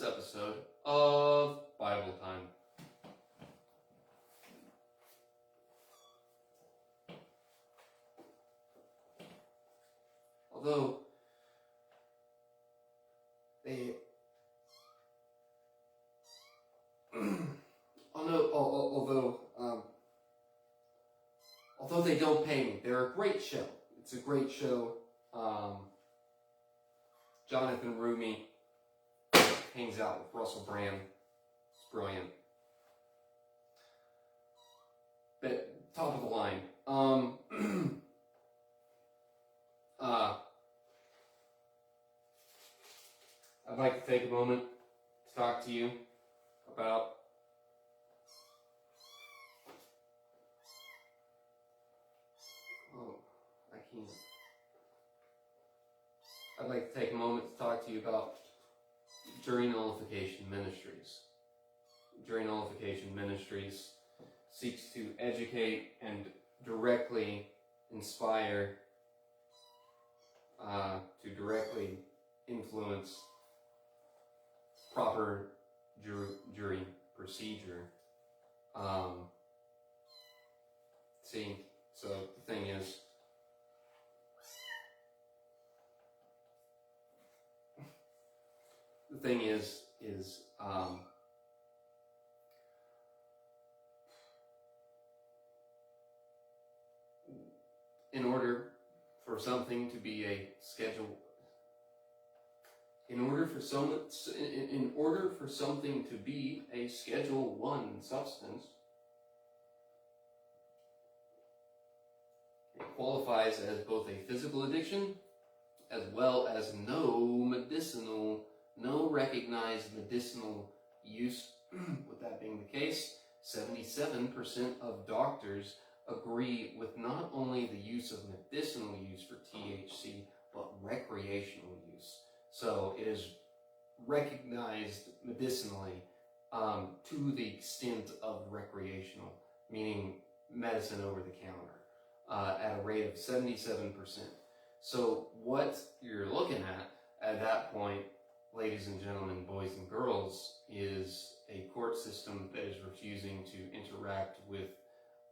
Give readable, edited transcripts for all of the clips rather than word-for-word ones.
episode of Bible Time. Although they don't pay me, they're a great show. It's a great show. Jonathan Rumi hangs out with Russell Brand. It's brilliant. But top of the line. I'd like to take a moment to talk to you about I'd like to take a moment to talk to you about Jury Nullification Ministries. Jury Nullification Ministries seeks to educate and directly inspire, to directly influence proper jury procedure. So the thing is, in order for something to be a Schedule, in order for something to be a Schedule 1 substance, it qualifies as both a physical addiction as well as no recognized medicinal use. With that being the case, 77% of doctors agree with not only the use of medicinal use for THC, but recreational use. So it is recognized medicinally to the extent of recreational, meaning medicine over the counter, at a rate of 77%. So what you're looking at that point, ladies and gentlemen, boys and girls, is a court system that is refusing to interact with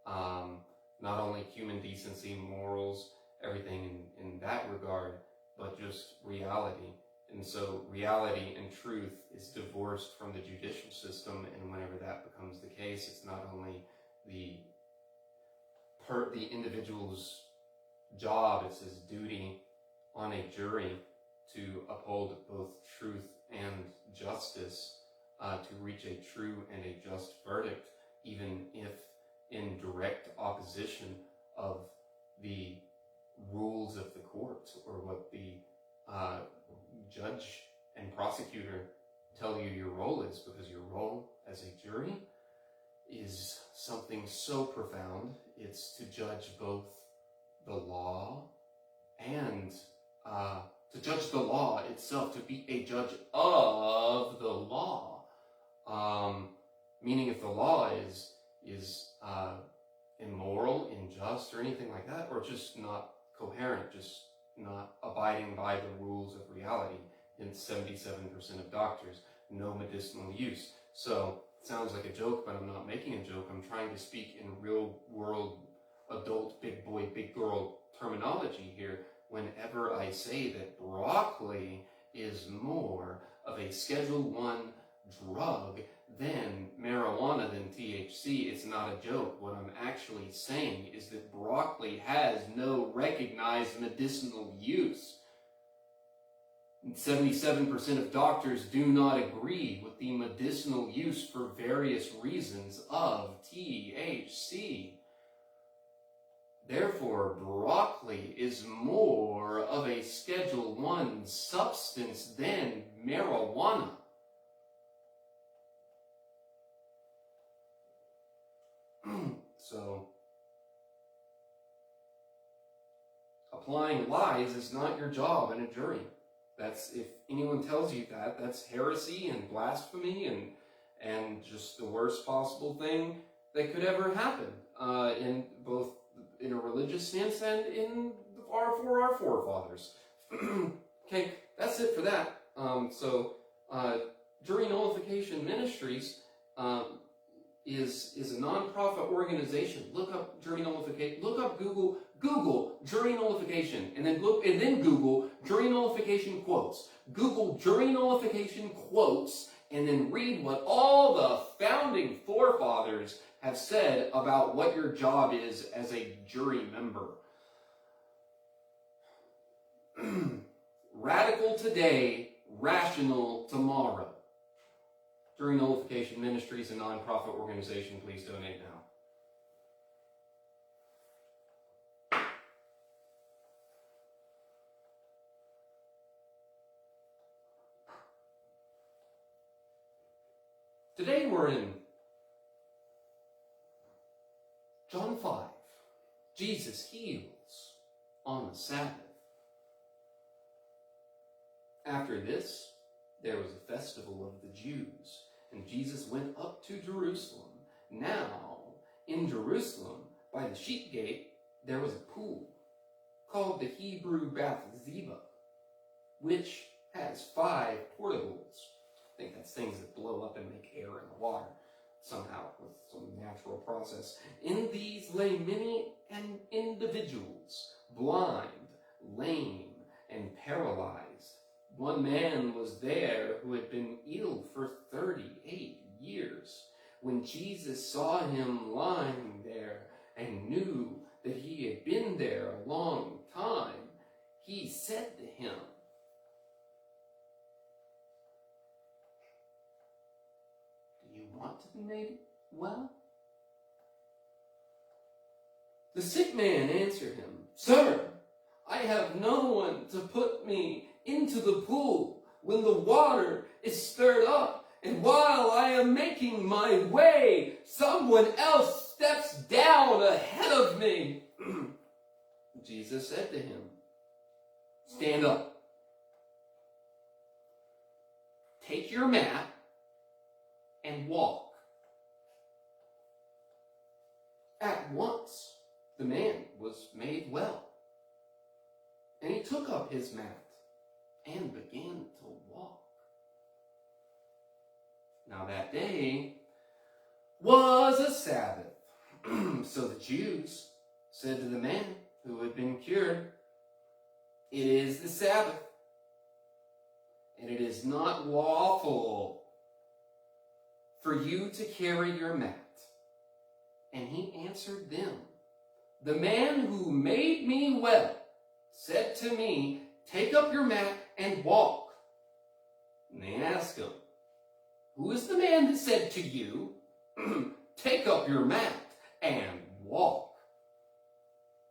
not only human decency, morals, everything in that regard, but just reality. And so reality and truth is divorced from the judicial system, and whenever that becomes the case, it's not only the individual's job, it's his duty on a jury to uphold both truth and justice, to reach a true and a just verdict, even if in direct opposition of the rules of the court or what the judge and prosecutor tell you your role is, because your role as a jury is something so profound. It's to judge both the law and to judge the law itself, to be a judge of the law. Meaning if the law is immoral, unjust, or anything like that, or just not coherent, just not abiding by the rules of reality, in 77% of doctors, no medicinal use. So it sounds like a joke, but I'm not making a joke. I'm trying to speak in real world, adult, big boy, big girl terminology here whenever I say that broccoli is more of a Schedule 1 drug than marijuana, than THC. It's not a joke. What I'm actually saying is that broccoli has no recognized medicinal use. 77% of doctors do not agree with the medicinal use for various reasons of THC. Therefore, broccoli is more of a Schedule 1 substance than marijuana. So, applying lies is not your job in a jury. That's, if anyone tells you that, that's heresy and blasphemy and just the worst possible thing that could ever happen, in both in a religious sense and for our forefathers. Okay, that's it for that. So Jury Nullification Ministries is a nonprofit organization. Look up Jury Nullification. Look up Google Jury Nullification, and then Google Jury Nullification quotes. Google Jury Nullification quotes, and then read what all the founding forefathers have said about what your job is as a jury member. Radical today, rational tomorrow. Jury Nullification Ministries, a nonprofit organization. Please donate now. Today we're in John 5. Jesus heals on the Sabbath. After this, there was a festival of the Jews, and Jesus went up to Jerusalem. Now, in Jerusalem, by the sheep gate, there was a pool, called the Hebrew Bethesda, which has 5 portals. I think that's things that blow up and make air in the water, somehow, with some natural process. In these lay many individuals, blind, lame, and paralyzed. One man was there who had been ill for 38 years. When Jesus saw him lying there and knew that he had been there a long time, he said to him, "Do you want to be made well?" The sick man answered him, "Sir, I have no one to put me into the pool when the water is stirred up, and while I am making my way, someone else steps down ahead of me." Jesus said to him, "Stand up. Take your mat and walk." At once, the man was made well, and he took up his mat and began to walk. Now that day was a Sabbath. So the Jews said to the man who had been cured, "It is the Sabbath, and it is not lawful for you to carry your mat." And he answered them, "The man who made me well said to me, 'Take up your mat and walk.'" And they asked him, "Who is the man that said to you, 'Take up your mat and walk'?"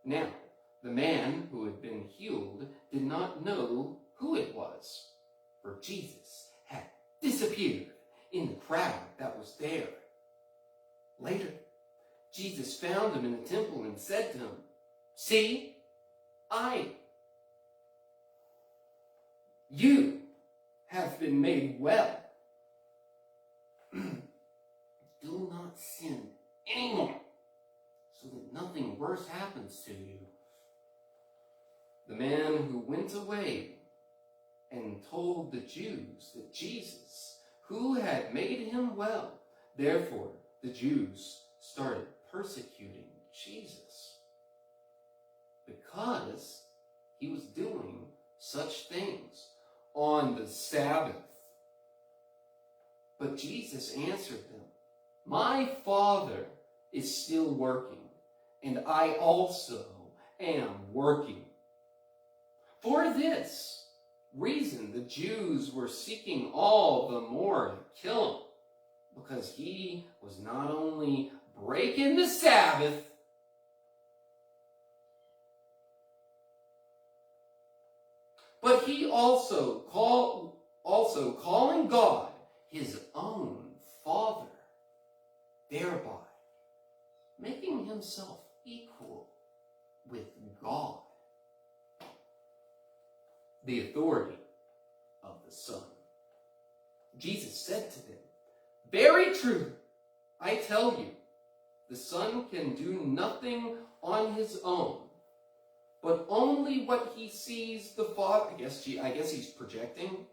Now, the man who had been healed did not know who it was, for Jesus had disappeared in the crowd that was there. Later, Jesus found him in the temple and said to him, "See, you have been made well. Do not sin anymore, so that nothing worse happens to you." The man who went away and told the Jews that Jesus, who had made him well, therefore the Jews started persecuting Jesus because he was doing such things on the Sabbath. But Jesus answered them, "My Father is still working, and I also am working." For this reason, the Jews were seeking all the more to kill him, because he was not only breaking the Sabbath, but he also calling God his own Father, thereby making himself equal with God. The authority of the Son. Jesus said to them, "Very true, I tell you, the Son can do nothing on his own, but only what he sees the Father." I guess he's projecting.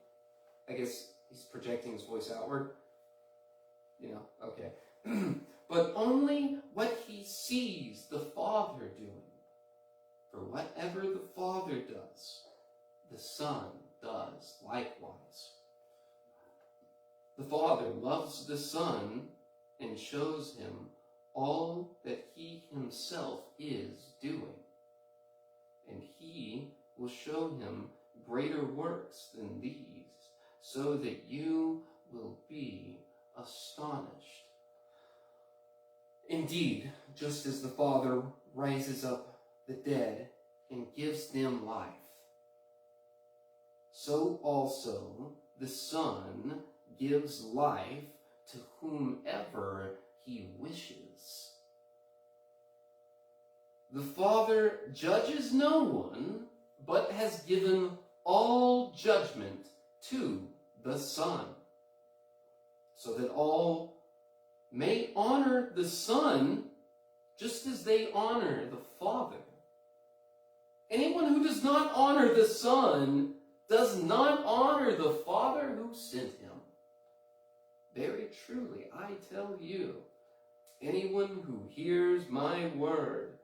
I guess He's projecting his voice outward. Okay. But only what he sees the Father doing. For whatever the Father does, the Son does likewise. The Father loves the Son and shows him all that he himself is doing. And he will show him greater works than these, so that you will be astonished. Indeed, just as the Father raises up the dead and gives them life, so also the Son gives life to whomever he wishes. The Father judges no one, but has given all judgment to the Son, so that all may honor the Son just as they honor the Father. Anyone who does not honor the Son does not honor the Father who sent him. Very truly, I tell you, anyone who hears my word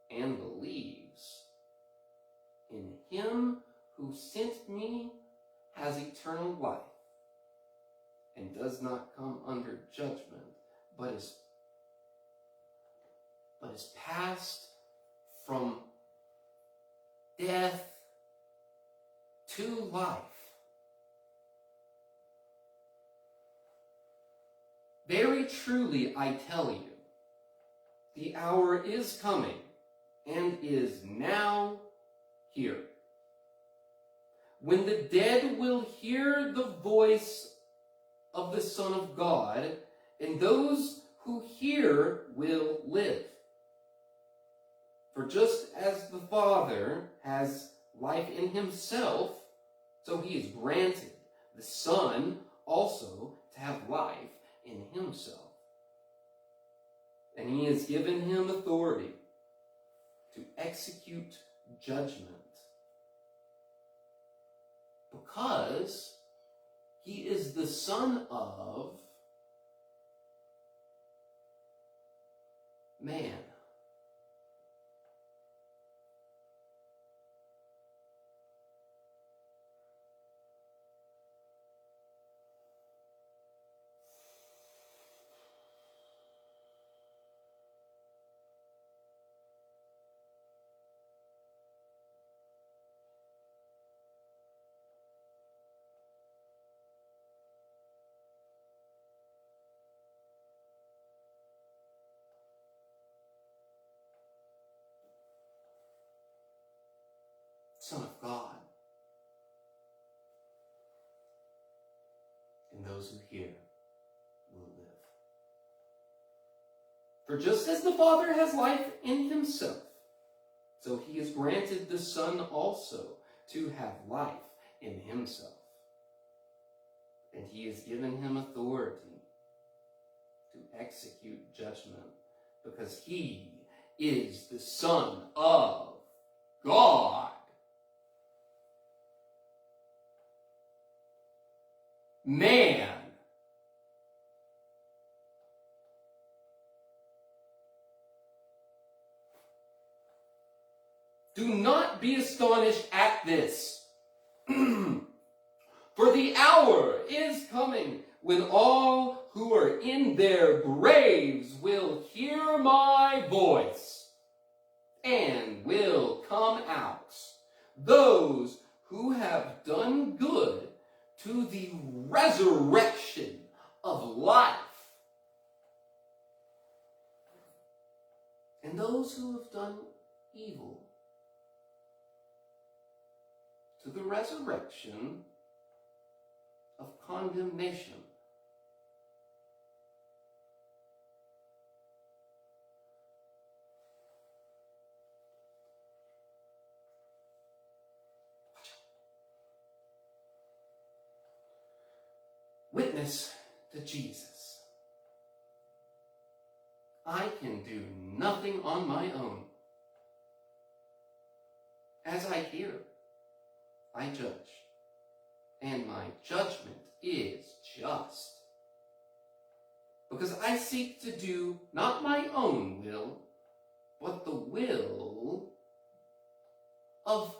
and believes in him who sent me has eternal life, and does not come under judgment, but is passed from death to life. Very truly, I tell you, the hour is coming and is now here, when the dead will hear the voice of the Son of God, and those who hear will live. For just as the Father has life in himself, so he has granted the Son also to have life in himself. And he has given him authority to execute judgment, because he is the Son of Man. Son of God. And those who hear will live. For just as the Father has life in himself, so he has granted the Son also to have life in himself. And he has given him authority to execute judgment, because he is the Son of God. Man. Do not be astonished at this. For the hour is coming when all who are in their graves will hear my voice and will come out. Those who have done good to the resurrection of life. And those who have done evil to the resurrection of condemnation. Witness to Jesus. I can do nothing on my own. As I hear, I judge, and my judgment is just. Because I seek to do not my own will, but the will of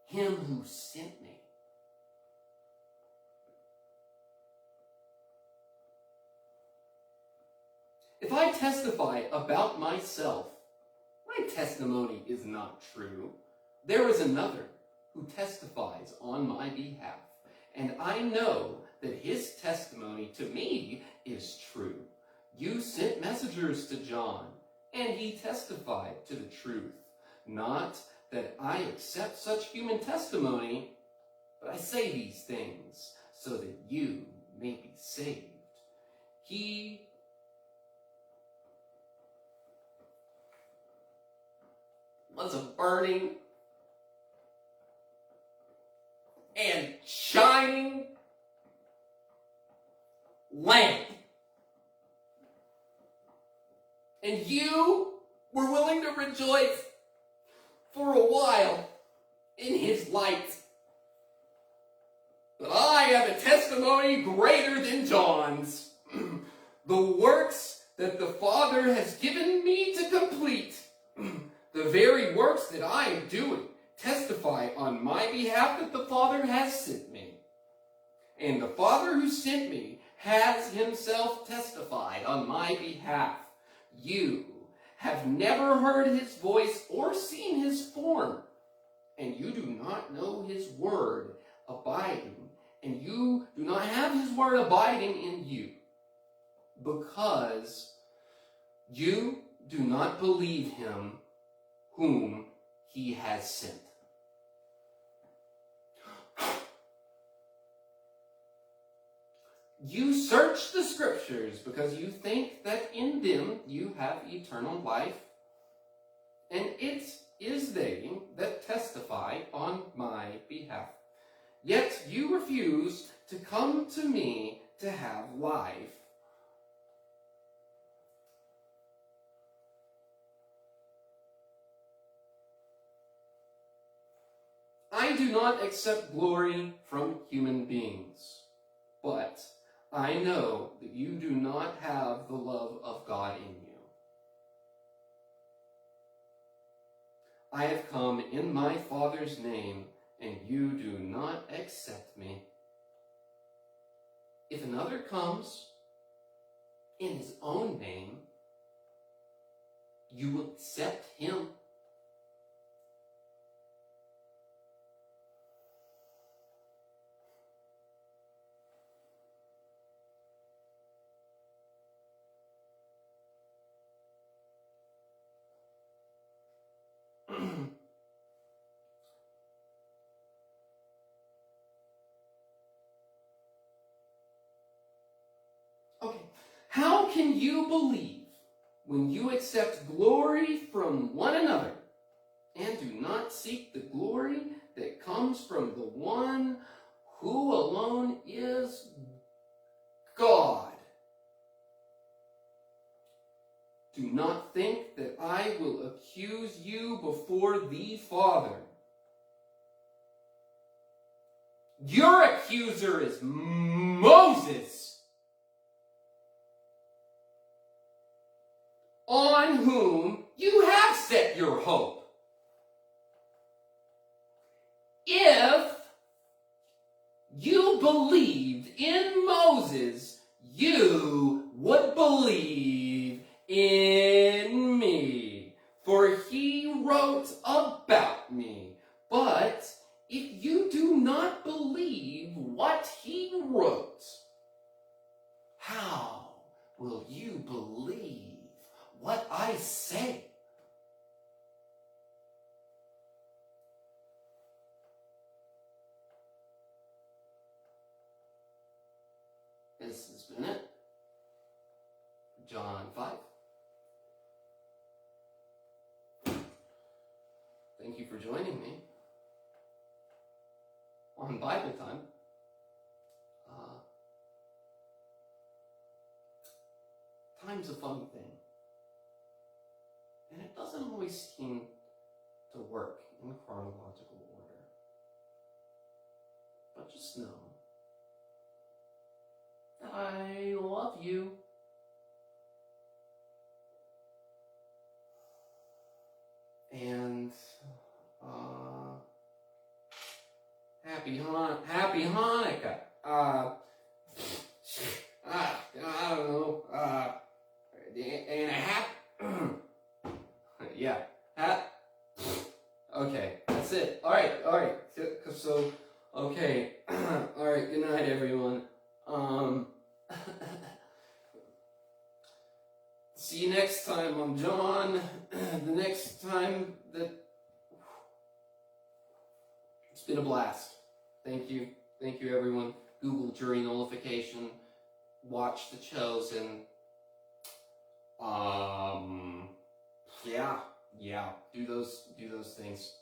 him who sent me. If I testify about myself, my testimony is not true. There is another who testifies on my behalf, and I know that his testimony to me is true. You sent messengers to John, and he testified to the truth. Not that I accept such human testimony, but I say these things so that you may be saved. He was a burning and shining lamp. And you were willing to rejoice for a while in his light. But I have a testimony greater than John's. The works that the Father has given me to complete, the very works that I am doing, testify on my behalf that the Father has sent me. And the Father who sent me has himself testified on my behalf. You have never heard his voice or seen his form, and you do not know his word abiding, and you do not have his word abiding in you, because you do not believe him whom he has sent. You search the scriptures because you think that in them you have eternal life, and it is they that testify on my behalf. Yet you refuse to come to me to have life. I do not accept glory from human beings, but I know that you do not have the love of God in you. I have come in my Father's name, and you do not accept me. If another comes in his own name, you will accept him. Okay, how can you believe when you accept glory from one another and do not seek the glory that comes from the one who alone is God? Do not think that I will accuse you before the Father. Your accuser is Moses, on whom you have set your hope. If you believed in Moses, you would believe in me, for he wrote about me. But if you do not believe what he wrote, how will you believe what I say? This has been it. John 5. Thank you for joining me on Bible Time. Time's a funny thing. And it doesn't always seem to work in chronological order. But just know that I love you. And Happy Hanukkah. I don't know. And a yeah. Okay, that's it. All right. So, okay. All right. Good night, everyone. See you next time. I'm John. The next time that it's been a blast. Thank you, everyone. Google jury nullification. Watch The Chosen. Yeah. Do those things.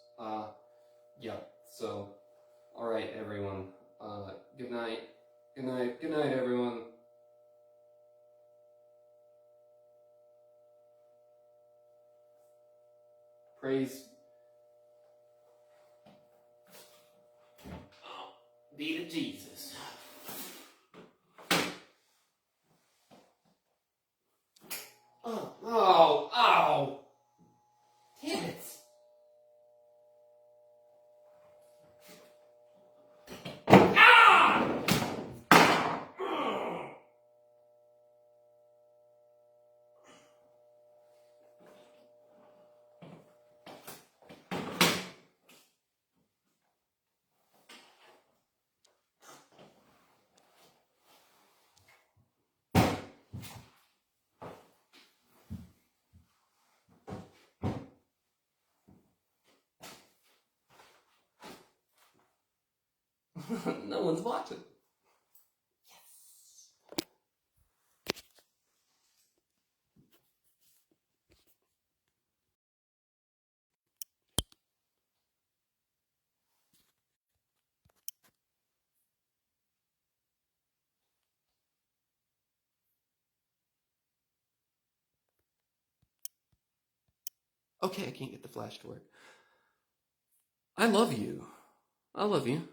Yeah. So, all right, everyone. Good night. Good night, everyone. Praise be to Jesus. Ow. Damn it. Ah! No one's watching. Okay, I can't get the flash to work. I love you. I love you.